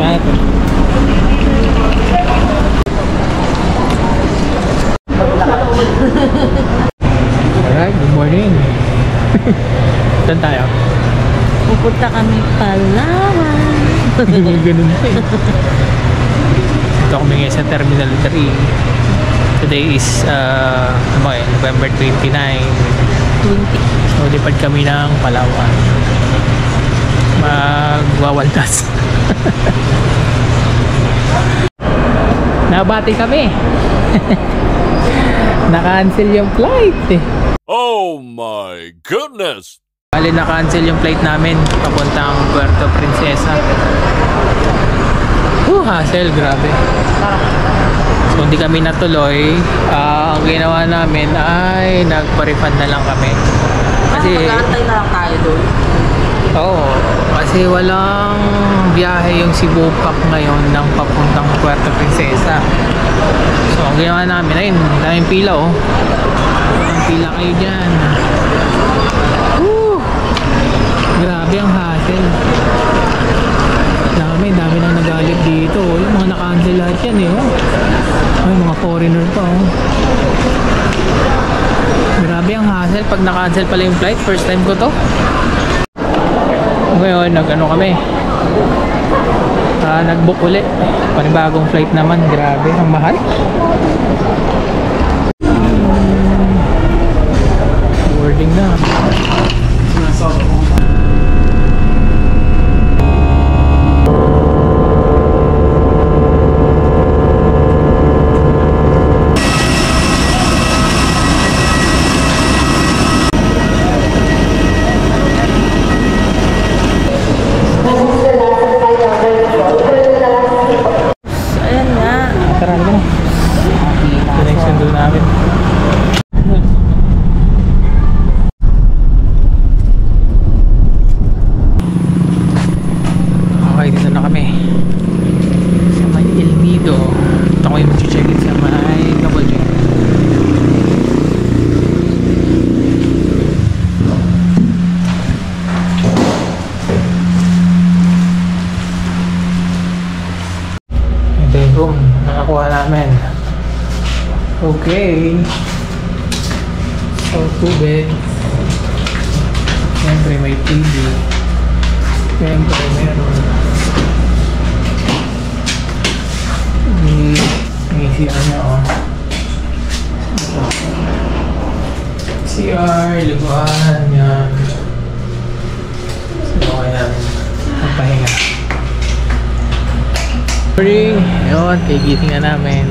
Kahit. Alright, good morning. Saan tayo? Pupunta kami Palawan. Ganun pa eh. Ito kami ngayon sa Terminal 3. Today is November 29. So lipad kami ng Palawan. Magwawaldas. Nabati kami. Na-cancel yung flight eh. Oh my goodness! Bali na-cancel yung flight namin papuntang Puerto Princesa. Hassle, grabe. So hindi kami natuloy. Ang ginawa namin ay nagpa-refund na lang kami. Kasi Mag-aantay na lang tayo doon. oo, kasi walang biyahe yung Cebu Pac ngayon ng papuntang Puerto Princesa. So ang ginawa namin, ayun, daming pila oh. Ang pila kayo dyan. Grabe ang hassle. Dami nang nagalit dito. Yung mga na-cancel lahat yan eh oh. Ay, mga foreigner pa oh. Grabe ang hassle pag na-cancel pala yung flight. First time ko to. Ngayon, nag-book ulit. Panibagong flight naman. Grabe, ang mahal. Boarding na. Connection doon namin. Okay, dito na kami sa may El Nido. Ito ko yung mag-check in sa may Double J. Ito yung room nakakuha namin. Okay. So, 2 beds. Siyempre may TV. Siyempre meron. May CR niya oh. CR, luguan yan. So, kaya ang pahinga. Morning. Ayun, kagising na namin.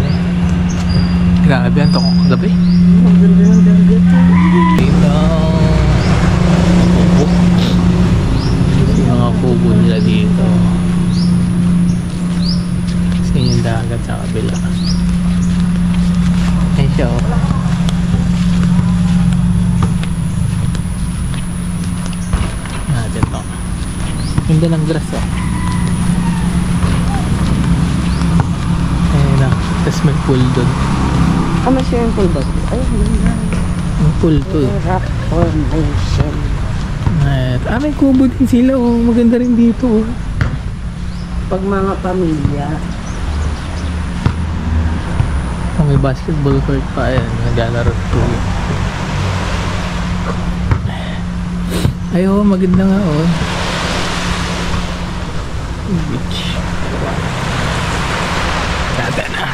Grabe ang tokong kagabi. Ang ganda ng dagat. Dito kubo. Yung mga kubo nila dito. Kasi yung dagat sa kabila. Ayun siya oh. Natin to. Ganda ng grass oh. Ayun na. Tapos may pool dun. May swimming pool ba? Ay, ganda. May pool to eh. Rock formation. May kubo din sila oh. Maganda rin dito oh. Pag mga pamilya. Oh, may basketball court pa. Ayan, naglalaro to. Ay oh, maganda nga oh. Beach. Ganda na.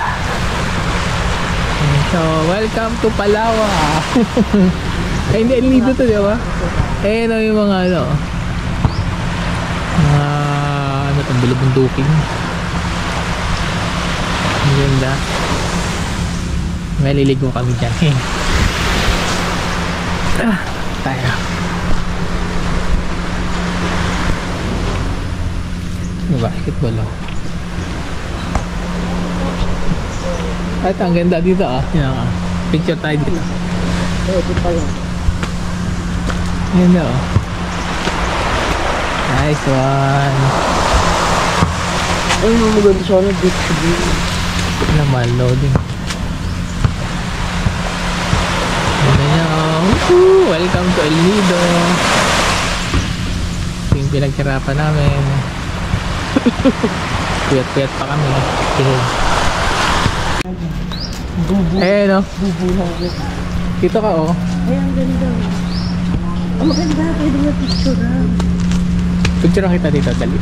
So, welcome to Palawan. Ay, hindi, El Nido to, di ba? Eh, ano yung mga ano? Ano itong bulubunduking. Ang ganda. May liligo kami dyan. Tayo. May basketball oh. At ang ganda dito ah. Picture tayo dito. Pwede pa yun. Ayan na oh. Nice one. Ay, maganda siya na beach view. Naman, loading. Ayan na oh. Welcome to El Nido. Ito yung pinaghirapan namin. Puyat-puyat pa kami. Eh, no? Dito ka, oh. Ay, ang ganda. Ang maganda. Pwede nga picture ha. Picture kita dito, dali.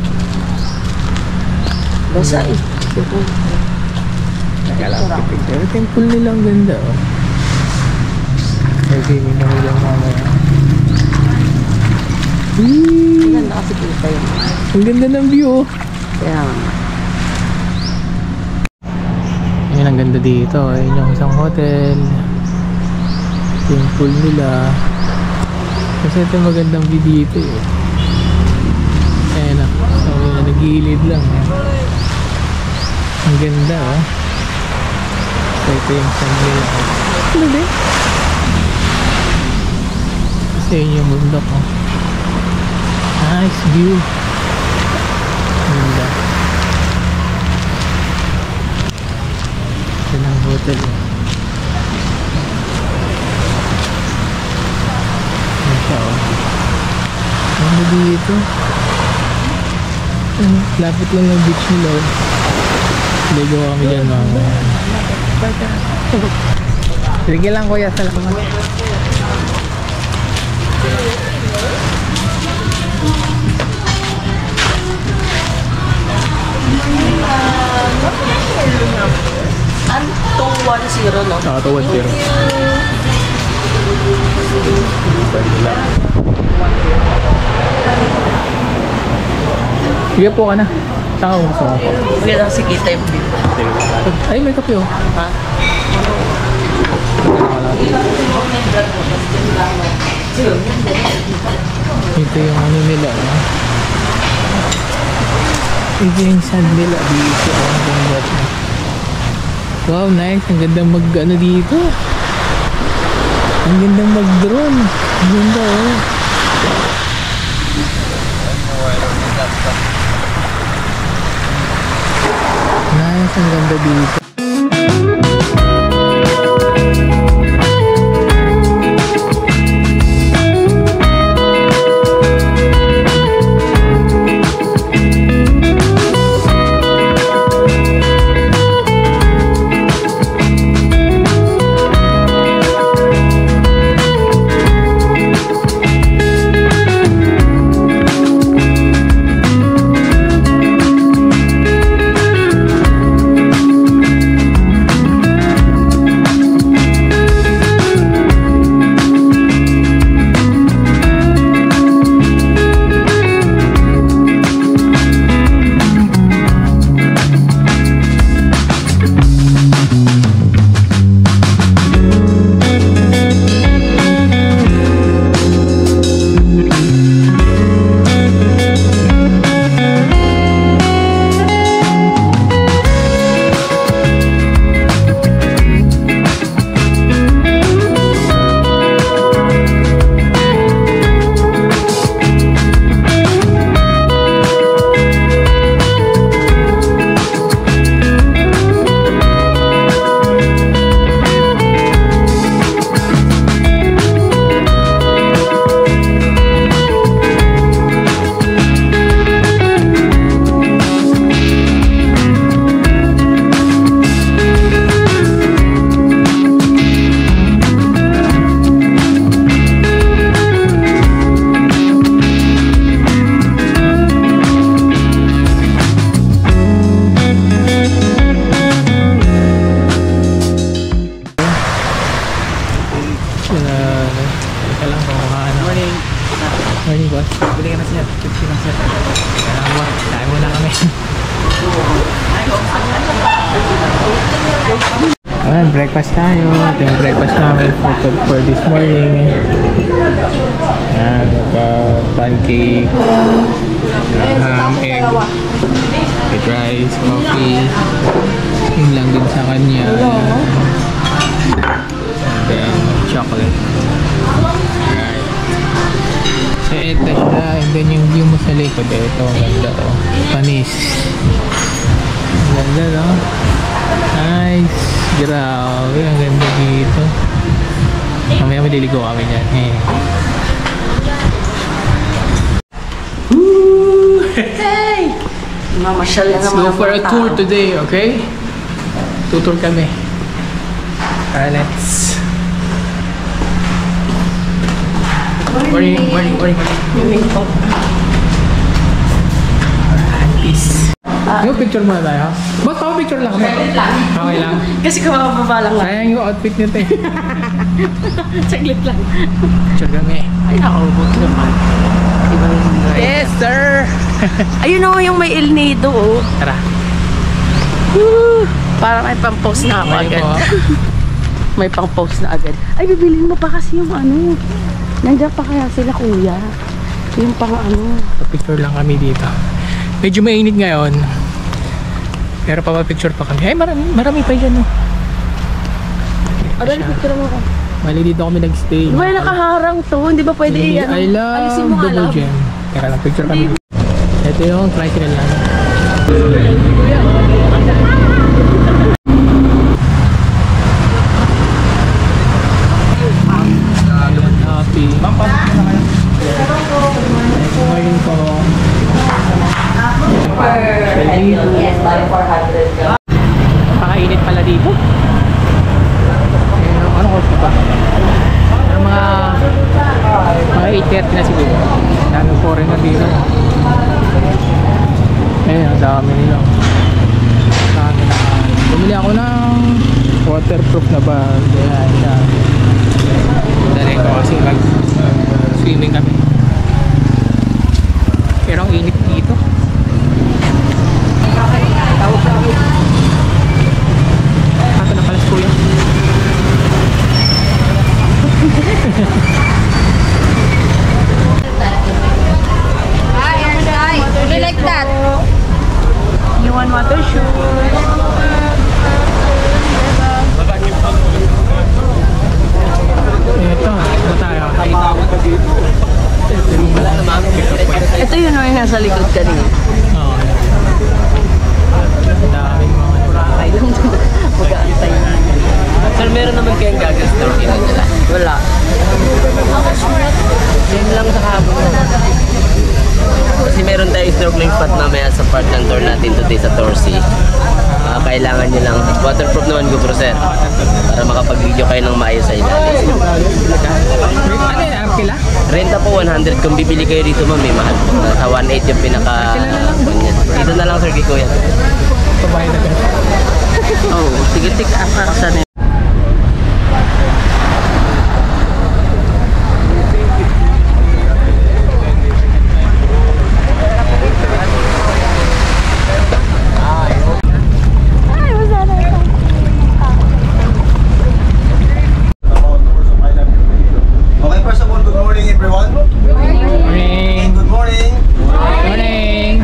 Basa eh. Picture. Temple nila ang ganda, oh. Kasi may nahilang mamaya. Ang ganda kasi kita yun. Ang ganda ng view, oh. Kaya Ayun, ang ganda dito. Ayun yung isang hotel. Yung pool nila. Kasi ito magandang view dito eh. Ayun na. So, nagilid lang eh. Ang ganda oh. So ito yung sun nila. Ano ba? Kasi yun yung bundok oh. Nice view. Ganda. Ito ng hotel eh. Ayan siya oh. Ano dito? Lapit lang ng beach nila oh. Ligo kami dyan mga. Sige lang kuya, salamat. Ano? 210 no? Oo, 210. Sige po ka na. Saan ka gusto mo po? Huwag lang si kita yung dito. Ay, may kape oh. Ha? Ito yung ano nila oh. Ito yung sand nila dito oh. Ang ganda niya. Wow, nice. Ang gandang mag ano dito. Ang gandang mag drone. Ang ganda oh. Nice, ang ganda dito. Morning boss. Bili ka na siya. Tipsi na siya. Kain muna kami. Ayan, breakfast tayo. Ito yung breakfast namin for this morning. Ayan, pancake, ham, egg, with rice, coffee. Yun lang din sa kanya. And then, chocolate. Alright. So, ito siya. And then, yung view mo sa likod, ito, ang ganda, oh. Panis. Ang ganda, no? Nice. Grabe, ang ganda dito. Mamaya maliligo kami dyan. Hey! Mamasyal na Let's ng go mga for a tao. tour today, okay? Tutur kami. Let's... Morning. Morning po. Peace. Yung picture muna tayo. Ba't ako picture lang kami? Okay lang. Kasi kumababa lang lang. Sayang yung outfit niyo, te. Saglit lang. Picture kami. Ay, buti naman. Ibang Yes, sir! Ayun o, yung may El Nido, oh. Tara. Woo! Para may pang-post na ako May agad. po. May pang-post na agad. Ay, bibilin mo pa kasi yung ano. Nandiyan pa kaya sila, kuya. Yung pang ano. Picture lang kami dito. Medyo mainit ngayon. Pero papapicture pa kami. Ay, marami pa dyan, no? Adali, picture mo ko. Mali dito kami nag-stay. May nakaharang to. Hindi ba pwede i-ano? I love Alisin mo nga, double love. gem. Teka lang, picture kami. Ito yung tricycle lang. Happy. Good morning po. Pakainit pala dito. Ano ko pa? Mga 8:30 na siguro. Dami foreigner dito. Ayun, ang dami nila. Dami na. Bumili ako ng waterproof na bag. Ayan siya. Dali ko kasi mag-swimming kami. Pero ang init dito. Ato na pala si kuya. Do you like that? You want water shoes? Ito, ano tayo? Ito yun o yung nasa likod kanina. Oo. Ang daming mga Ay lang doon. Mag-aantay na. Sir, meron naman kayong gagas na kinadala. Wala. Yan lang sa hapon. Kasi meron tayong snorkeling spot mamaya sa part ng tour natin today sa Torsi. Kailangan nyo lang. Waterproof naman GoPro, sir. Para makapag-video kayo ng maayos sa ilalim. Ano yun? Arkila? Renta po 100. Kung bibili kayo dito, ma'am, may mahal po. Sa 1.8 yung pinaka... Dito na lang, sir, kay Kuya. Pabayad na ganun. Oh, tigil-tig apa ka sana. Okay, first of all, good morning everyone. Morning! Good morning. Morning!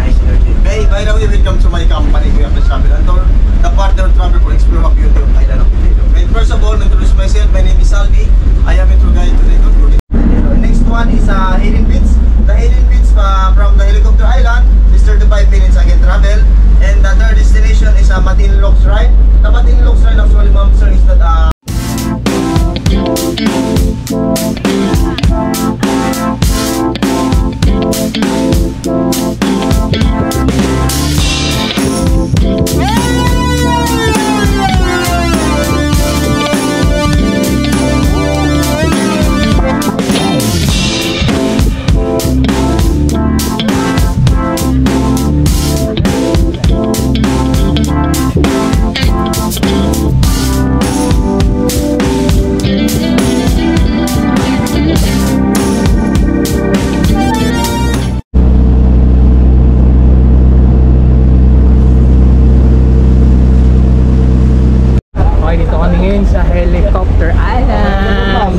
Hey, by the way, welcome to my company, Kuya Pres Travel and Tour, the partner of travel for Explore the Beauty of Island of Iloilo. And first of all, introduce myself. My name is Salvi. I am a tour guide today. Next one is Hidden Beach. The Hidden Beach from the Helicopter Island is 35 minutes again travel. And the third destination is Matinlocks Ride. The Matinlocks Ride actually, ma'am, sir, is that Okay, dito kami ngayon sa Helicopter Island.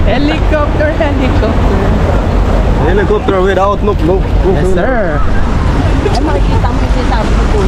Helicopter. helicopter without no. Yes, sir. Ay, makikita mo yung sabi ko po.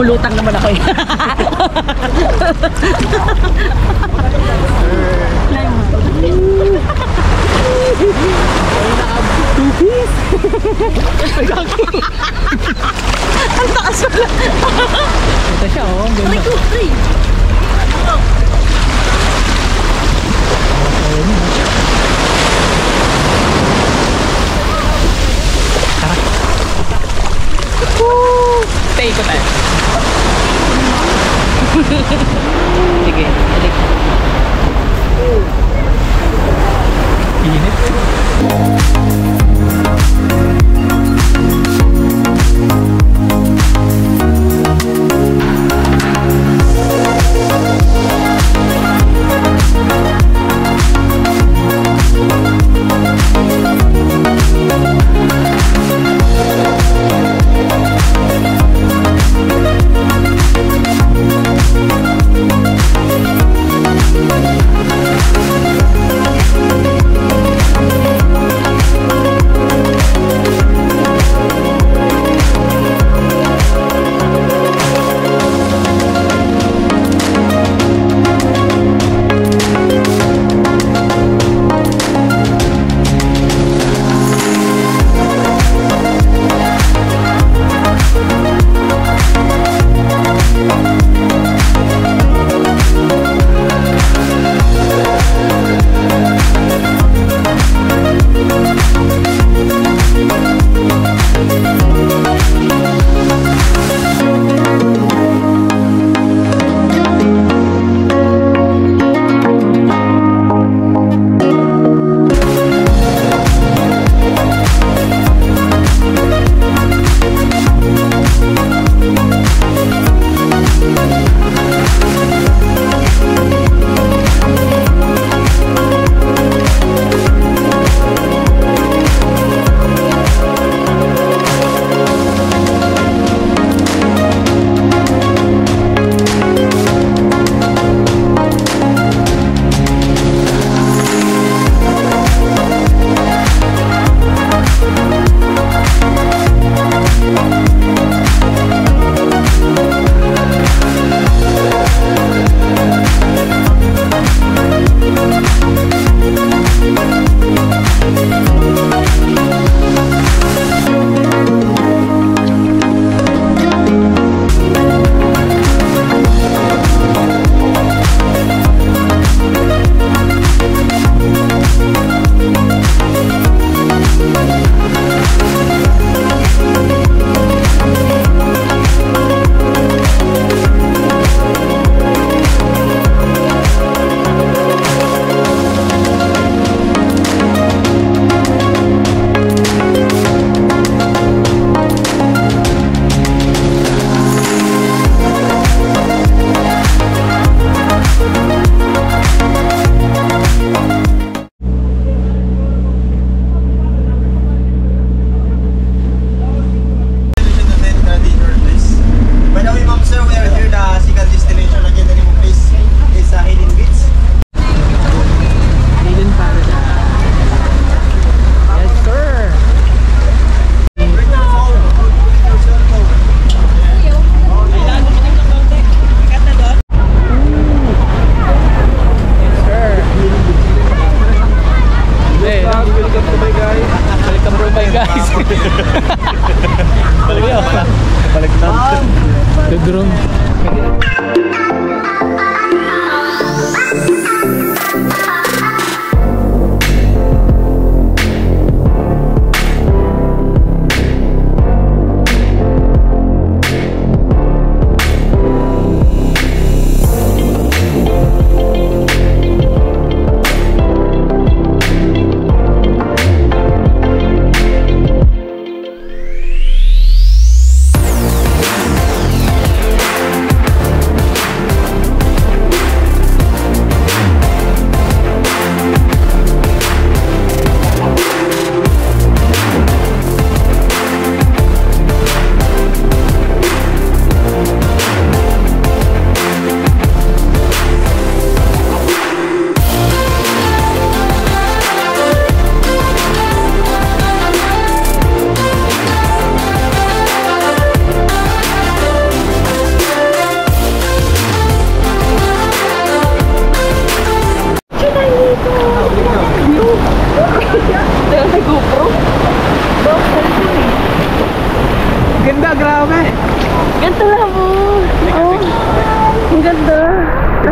lumulutang naman ako eh. Ang taas wala. Ito siya, oh. Ang ganda. Stay ko tayo. Sige, balik. Init.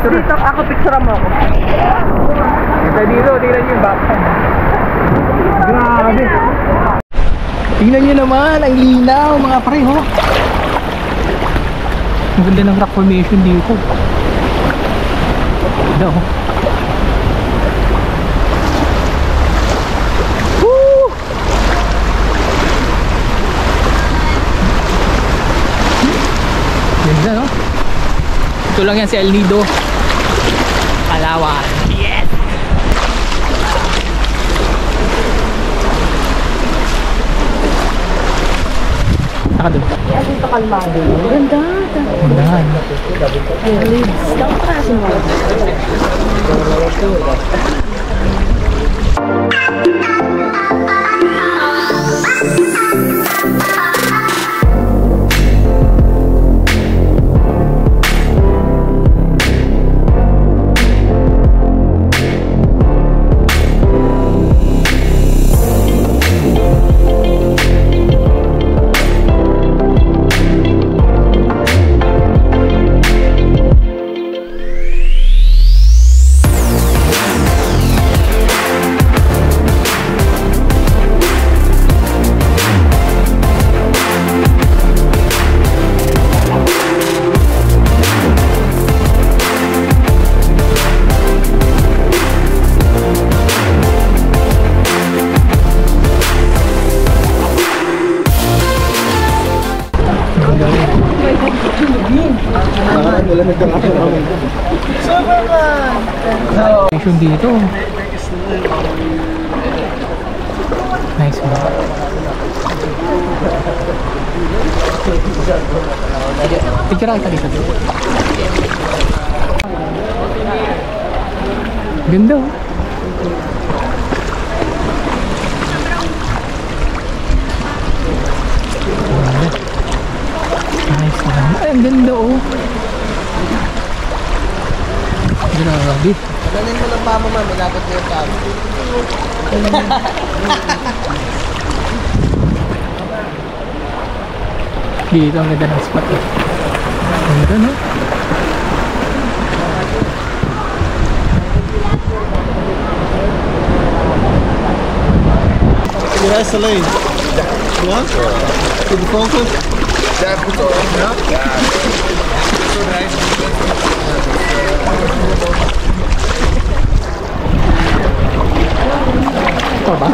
dito, ako picture mo ako. Ito dito, tingnan nyo yung background. Grabe. Tingnan nyo naman, ang linaw mga pareho. Ang ganda ng rock formation dito. Ganda oh. Woo! Ganda no? Ito lang yan si El Nido, Palawan. Yes! Saka doon. Kaya dito kalmado. Ganda. Gandahan. Stop kasi mo. Formation dito. Nice one. Picture kita dito. Ganda oh. Nice one. Ay, ang ganda oh. Grabe. Ganin mo ng mama, ma'am. Ilapit mo yung tao. Dito ang ganda ng spot eh. Ang ganda no? Yes, Celine. What? To the focus? Yeah, put it on. Yeah. So nice. Ito ba?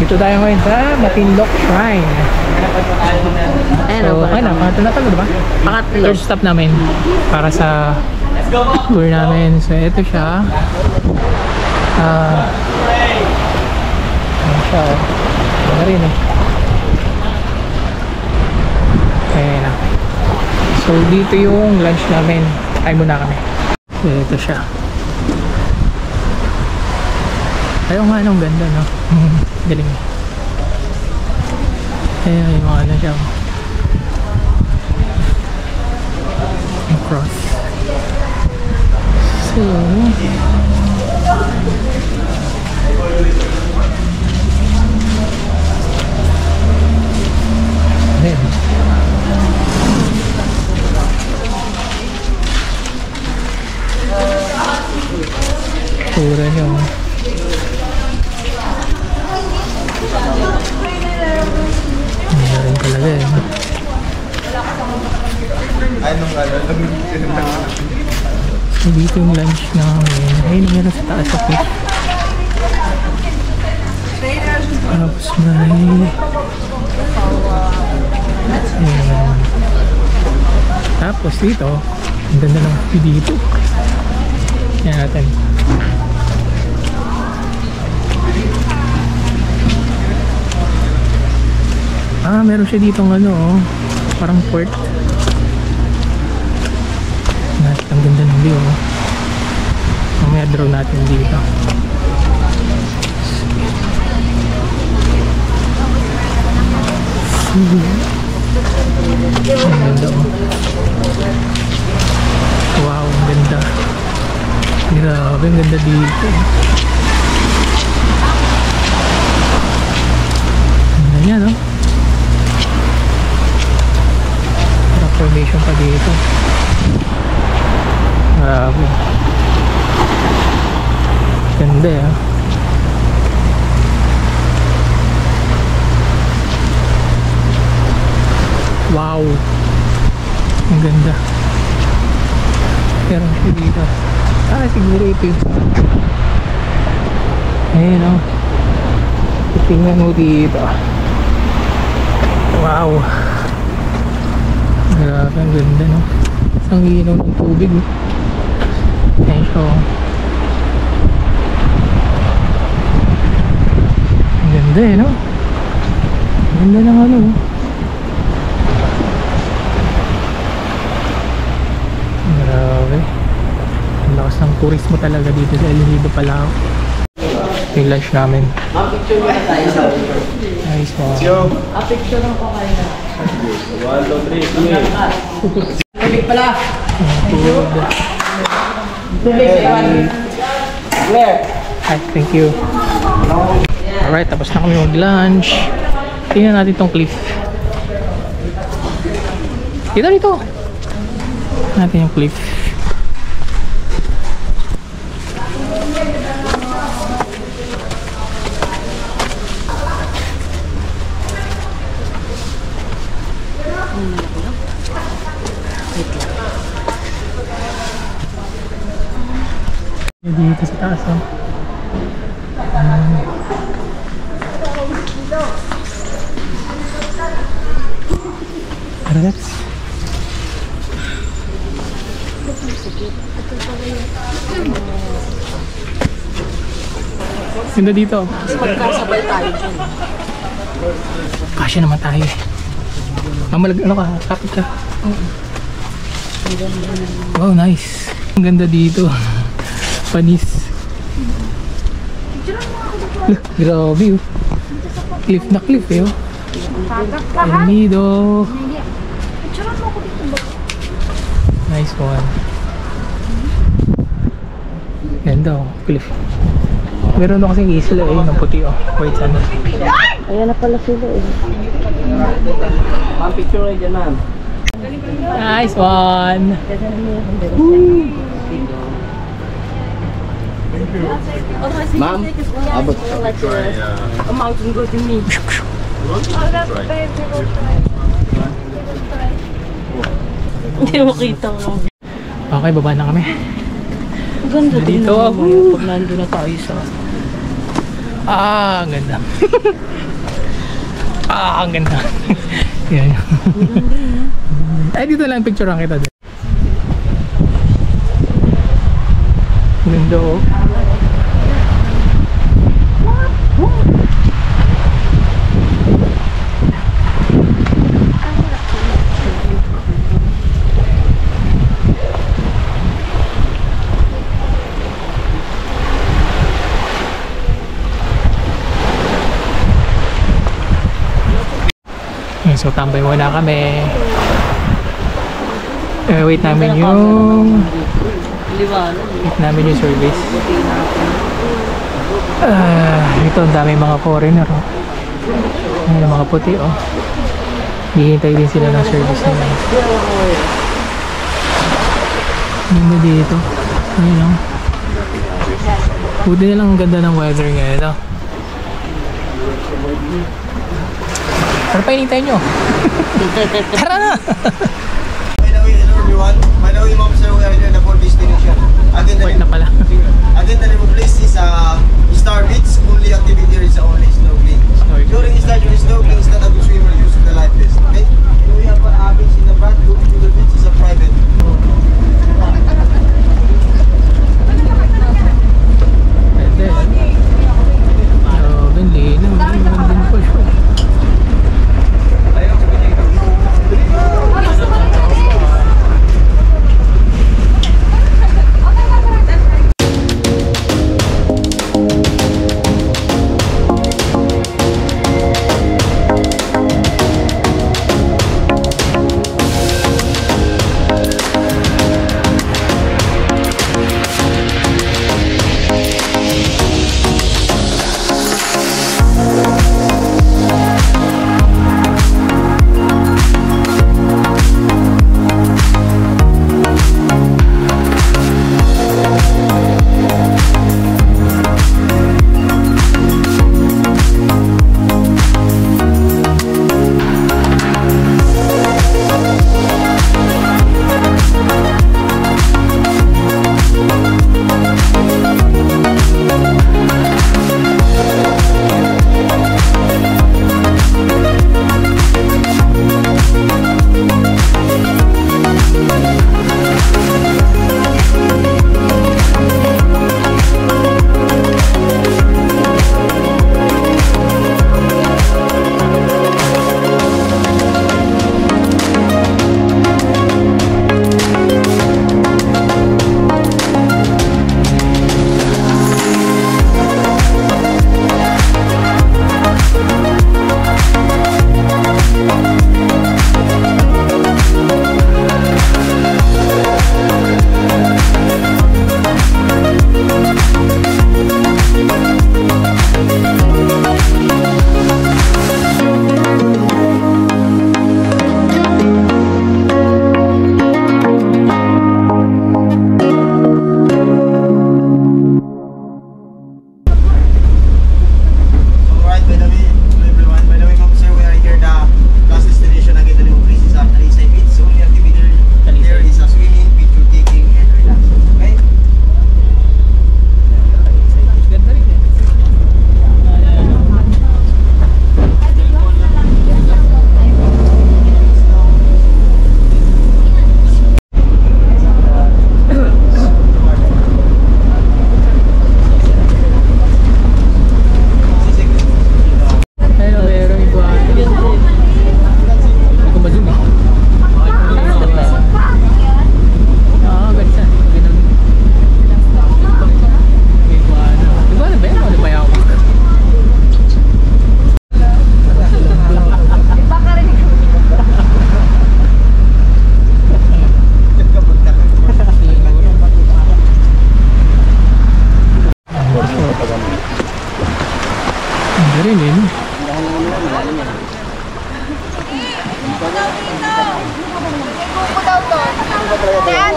Dito tayo ngayon sa Matinloc Shrine. So, okay na, pangatlo na tayo, diba? Pangatlo. Third stop namin para sa tour namin. So, ito siya. Ayan siya, oh. Ayan na rin, eh. Ayan na. So, dito yung lunch namin. Ay muna kami. So, ito siya. Ayaw nga, anong ganda, no? Galing. Ayan, yung mga ano siya. Yung cross. So, ayan. Pura nyo. Mayroon talaga eh. So dito yung lunch namin. Ayun, meron sa taas sa fish. Tapos may... Ayan. Tapos dito, ang ganda ng view dito. Yan natin. Meron siya ditong ano, oh, parang port. Ang ganda ng view, oh. Mamaya draw natin dito. Ang ganda, oh. Wow, ang ganda. Grabe, ang ganda dito. Ang ganda niya, no? Formation pa dito. Grabe. Ganda, ah. Wow. Ang ganda. Pero dito. Siguro ito yun. Ayan, oh. Tingnan mo dito. Wow. Grabe, ang ganda, no? Ang ginaw ng tubig, oh. Ayan siya, oh. Ang ganda, eh, no? Ang ganda ng ano, oh. Grabe. Ang lakas ng turismo talaga dito sa El Nido, Palawan. Yung lunch namin. Nice, wow. Picture lang po kayo na. Tubig pala. Hi, thank you. Alright, tapos na kami mag-lunch. Tingnan natin tong cliff. Dito. Natin yung cliff. Dito sa taas, oh. Relax. Ganda dito. Magkasabay tayo dyan. Kasya naman tayo. Ano ka? Kapit ka. Wow, nice. Ang ganda dito. Panis. Grabe, oh. Cliff na cliff, eh, oh. El Nido. Nice one. Ganda, oh. Cliff. Meron na kasing isla, eh, ng puti, oh. Wait, sana. Ayan na pala sila, eh. Ma'am, picture kayo dyan, ma'am. Nice one. Ma'am, abot. A mountain goat in me. Hindi mo kita mo. Okay, baba na kami. Ang ganda din Dito naman ako. ngayon pag nandun na tayo sa... Ang ganda. Ang ganda. Yan. Ay, dito lang picture lang kita. Ganda, oh. So tambay muna kami. Wait namin yung service. Ito ang dami mga foreigner, oh. Ayan, mga puti, oh. Hihintay din sila ng service nila. Ganda dito. Ayun, oh. Buti na lang ang ganda ng weather ngayon, oh. Ano pa hinintay nyo? Tara na! By the way, hello everyone. By the way, ma'am sir, we are here at the port destination. Again, Wait na pala. Again, the name of place is Star Beach. Only activity here is only snorkeling. During snorkeling is not a good swimmer using the life vest. Okay? And we have beach in the front. Looking to the beach is a private. Pwede. Grabe, linaw. Magandang pa siya.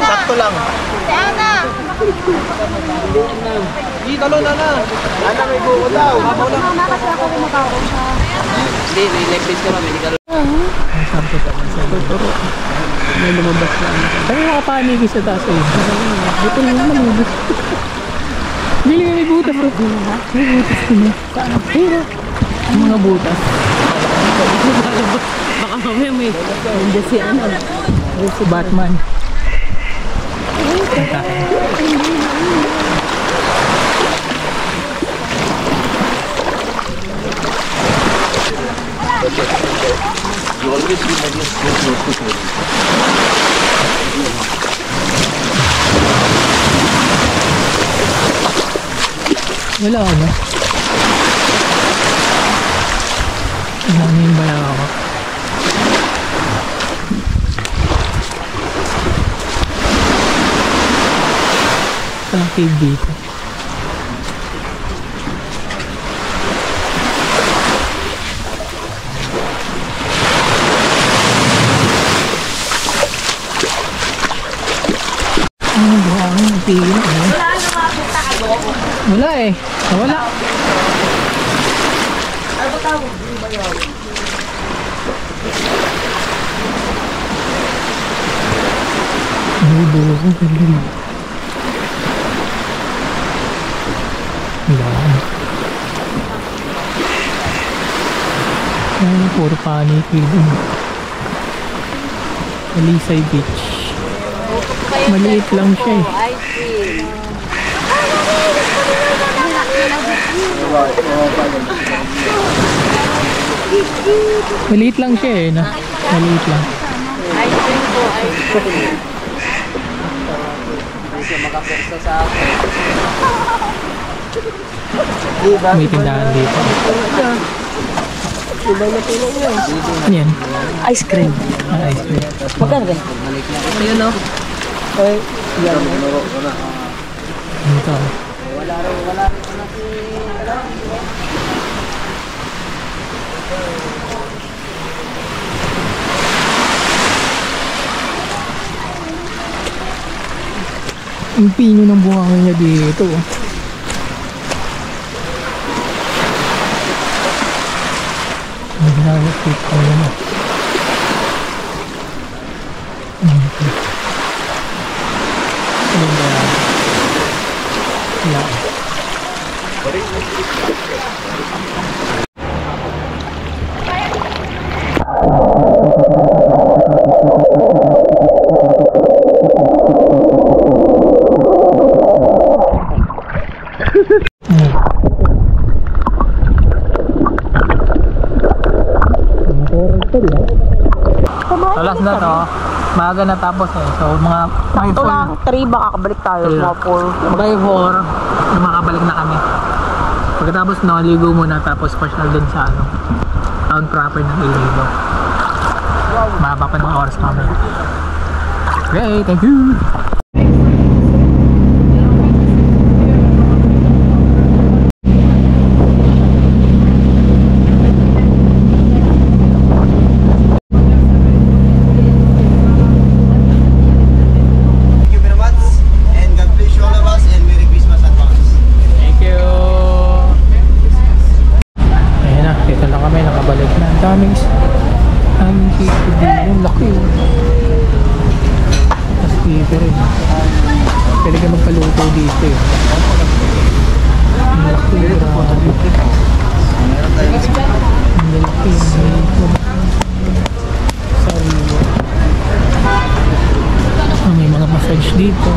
Sakto lang. Di, talo na na. Ana, may buko daw. Mabaw lang. Hindi, may leg base ka ba? May ligaro. Sampo ka man sa tuturo. May lumabas na. Kaya nakapanigis sa taas eh. Dito lang naman lumabas. Bili nga may butas bro. May butas ko na. Saan? Pero, ang mga butas. Baka mamaya may hindi si ano. Si Batman. Wala ano. Nangin ba lang ako? Walang cave dito. Ano ba ang tingin? Wala eh. Wala. Ay, buo ko. Ganda. Yan. Ay, puro paniki dun. Alisay Beach. Maliit lang siya eh. Maliit lang siya eh. Na? Maliit lang. May tindahan dito. Ano yan? Ice cream. Ah, ice cream. Magkano rin? Ayun o. Ay, yan. Ito. Ang pino ng buhangin niya dito. Ang ginagapit ko naman. Wala. Alas na to, maaga na tapos eh. So mga Ito lang, 3 baka kabalik tayo. Mga 4. Mga 4, makabalik na kami. Pagkatapos no, ligo muna tapos pasyal dun sa ano, town proper ng Iloilo. Mahaba pa ng oras kami. Okay, thank you! Daming seafood din. Yung laki yun. Tapos dito rin. Pwede ka magpaluto dito yun. Ang laki yun. Ang laki yun. Sariwa. May mga massage dito.